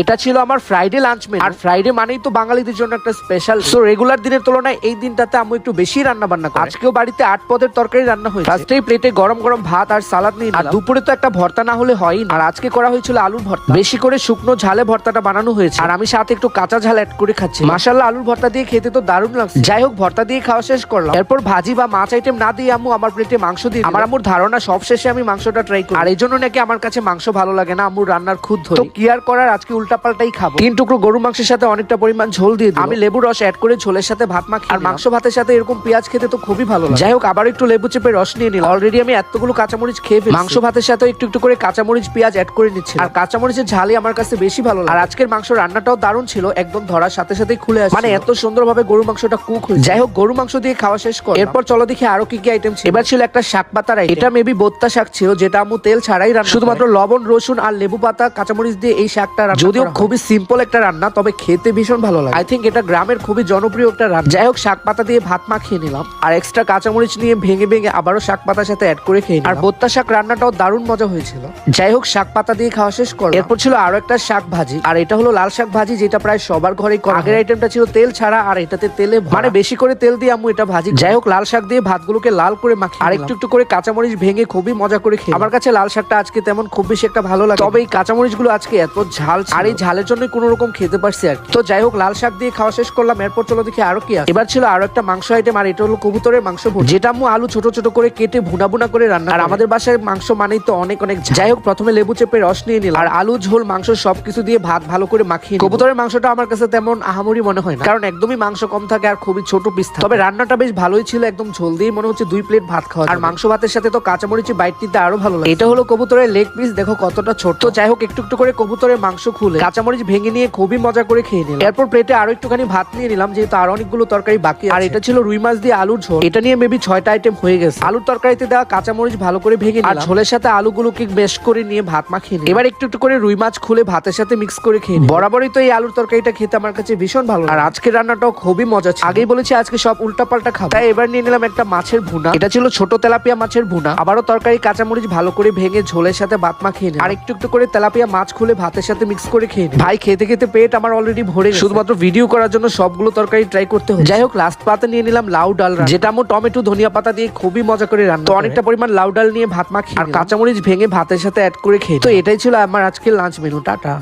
এটা ছিল আমার ফ্রাইডে লাঞ্চ মেনু। আর ফ্রাইডে মানেই তো বাঙালিদের জন্য একটা স্পেশাল। সো রেগুলার দিনের তুলনায় এই দিনটাতে আম্মু একটু বেশি রান্না বান্না করে। আজকেও বাড়িতে 8 পদের তরকারি রান্না হয়েছে। ফার্স্টেই প্লেটে গরম গরম ভাত আর সালাদ নিয়ে নিলাম। আর দুপুরে তো একটা ভর্তা না হলে হয়ই না। আর আজকে করা হয়েছিল আলুর ভর্তা। বেশি করে শুকনো ঝালে ভর্তাটা বানানো হয়েছে। আর আমি সাথে একটু কাঁচা ঝাল অ্যাড করে খাচ্ছি। মাশাআল্লাহ, আলুর ভর্তা দিয়ে খেতে তো দারুণ লাগছে। যাই হোক, ভর্তা দিয়ে খাওয়া শেষ করলাম। এরপর ভাজি বা মাছ আইটেম না দিয়ে আম্মু আমার প্লেটে মাংস দিয়ে। আমার আম্মুর ধারণা সব শেষে আমি মাংসটা ট্রাই করি। আর এই জন্য নাকি আমার কাছে মাংস ভালো লাগে না, আম্মুর রান্নার খুদ ধরে। তো কি আর করার, আজকে উল্টাপাল্টাই খাবো। 3 টুকরো গরু মাংসের সাথে অনেকটা পরিমাণ ঝোল দিয়ে আমি লেবু রস অ্যাড করে ঝোলের সাথে ভাত মাখি। আর মাংস ভাতের সাথে এরকম পেঁয়াজ খেতে তো খুবই ভালো লাগে। যাই হোক, আবার একটু লেবু চেপে রস নিয়ে নিলাম। অলরেডি আমি এতগুলো কাঁচামরিচ খেয়ে ফেলেছি। মাংস ভাতের সাথে একটু একটু করে কাঁচামরিচ পেঁয়াজ অ্যাড করে নিচ্ছি। আর কাঁচামরিচের ঝালই আমার কাছে বেশি ভালো লাগে। আর আজকের মাংস রান্নাটাও দারুণ ছিল, একদম ধরার সাথে সাথেই খুলে আসে। মানে এত সুন্দরভাবে গরু মাংসটা কুক হয়েছে। যাই হোক, গরু মাংস দিয়ে খাওয়া শেষ কর। এরপর চলো দেখি আরো কি কি আইটেম ছিল। এবার ছিল একটা শাক পাতার আইটেম। এটা মেবি বোত্তা শাক ছিল, যেটা আম্মু তেল ছাড়াই রান্না, শুধুমাত্র লবণ রসুন আর লেবু পাতা কাঁচামরিচ দিয়ে এই শাকটা রান্না। যদিও খুবই সিম্পল একটা রান্না, তবে খেতে ভীষণ ভালো লাগে। আই থিঙ্ক এটা গ্রামের খুবই জনপ্রিয় একটা রান্না। যাই হোক, শাক পাতা দিয়ে ভাত মাখিয়ে নিলাম। আর এক্সট্রা কাঁচামরিচ নিয়ে ভেঙে ভেঙে আবারও শাক পাতার সাথে অ্যাড করে খেয়ে নিলাম। আর বোত্তা শাক রান্নাটাও দারুণ মজা হয়েছিল। যাই হোক, শাক পাতা দিয়ে খাওয়া শেষ করলাম। এরপর ছিল আরো একটা শাক ভাজি। আর এটা হলো লাল শাক ভাজি, যেটা প্রায় সবার ঘরেই করে। আগের আইটেমটা ছিল তেল ছাড়া, আর এটাতে তেলে মানে বেশি করে তেল দিয়ে আম্মু এটা ভাজি। যাই হোক, লাল শাক দিয়ে ভাতগুলোকে লাল করে মাখি আর একটু একটু করে কাঁচামরিচ ভেঙে খুবই মজা করে খেয়ে। আমার কাছে লাল শাকটা আজকে তেমন খুব বেশি একটা ভালো লাগে, তবে এই কাঁচামরিচ গুলো আজকে এত ঝাল, আর এই ঝালের জন্য কোন রকম খেতে পারছি আর কি। তো যাই হোক, লাল শাক দিয়ে খাওয়া শেষ করলাম। এরপর চলো দেখি আরো কি আছে। এবার ছিল আরো একটা মাংস আইটেম, আর এটা হলো কবুতরের মাংস ভুনা, যেটা আম্মু আলু ছোট ছোট করে কেটে ভুনা ভুনা করে রান্না। আর আমাদের বাসায় মাংস মানেই তো অনেক অনেক। যাই হোক, প্রথমে লেবু চেপে রস নিয়ে নিলাম। আর আলু ঝোল মাংস সবকিছু দিয়ে ভাত ভালো করে মাখিয়ে। কবুতরের মাংসটা আমার কাছে তেমন আহামরি মনে হয় না, কারণ একদমই মাংস কম থাকে আর খুবই ছোট পিস থাকে। তবে রান্নাটা বেশ ভালোই ছিল, একদম ঝোল দিয়ে মনে হচ্ছে 2 প্লেট ভাত খাওয়া। আর মাংস ভাতের সাথে তো কাঁচামরিচি বাইট নিতে আরো ভালো লাগে। এটা হলো কবুতরের লেগ পিস, দেখো কতটা ছোট। তো যাই হোক, একটু একটু করে কবুতরের মাংস খুলে কাঁচামরিচ ভেঙে নিয়ে খুবই মজা করে খেয়ে নিলাম। এরপর প্লেটে আরো একটুখানি ভাত নিয়ে নিলাম, যেহেতু আর অনেকগুলো তরকারি বাকি। আর এটা ছিল রুই মাছ দিয়ে আলুর ঝোল। এটা নিয়ে মেবি 6টা আইটেম হয়ে গেছে। আলুর তরকারিতে দেওয়া কাঁচামরিচ ভালো করে ভেঙে নিলাম, আর ঝোলের সাথে আলুগুলোকে মেশ করে নিয়ে ভাত মাখিয়ে নিলাম। এবার একটু একটু করে রুই মাছ খুলে ভাতের সাথে মিক্স করে খেয়ে নিলাম। বরাবরই তো এই আলুর তরকারিটা খেতে আমার কাছে ভীষণ ভালো লাগে। আর আজকের রান্নাটাও খুবই মজা ছিল। আগেই বলেছি আজকে সব উল্টাপাল্টা খাবো, তাই এবার নিয়ে নিলাম একটা মাছের ভুনা। এটা ছিল ছোট তেলাপিয়া মাছের ভুনা। আবারও তরকারি কাঁচামরিচ ভালো করে ভেঙে ঝোলের সাথে ভাত মাখিয়ে নিলাম। আর একটু একটু করে তেলাপিয়া মাছ খুলে ভাতের সাথে মিক্স করে খেয়ে নিলাম। ভাই, খেতে খেতে পেট আমার অলরেডি ভরে গেছে। শুধুমাত্র ভিডিও করার জন্য সবগুলো তরকারি ট্রাই করতে হবে। যাই হোক, লাস্ট পাতে নিয়ে নিলাম লাউ ডাল, যেটা আমি টমেটো ধনিয়া পাতা দিয়ে খুবই মজা করে রান্না। তো অনেকটা পরিমাণ লাউ ডাল নিয়ে ভাত মাখিয়ে আর কাঁচামরিচ ভেঙে ভাতের সাথে অ্যাড করে খেয়ে। তো এটাই ছিল আমার আজকের লাঞ্চ মেনু। টাটা।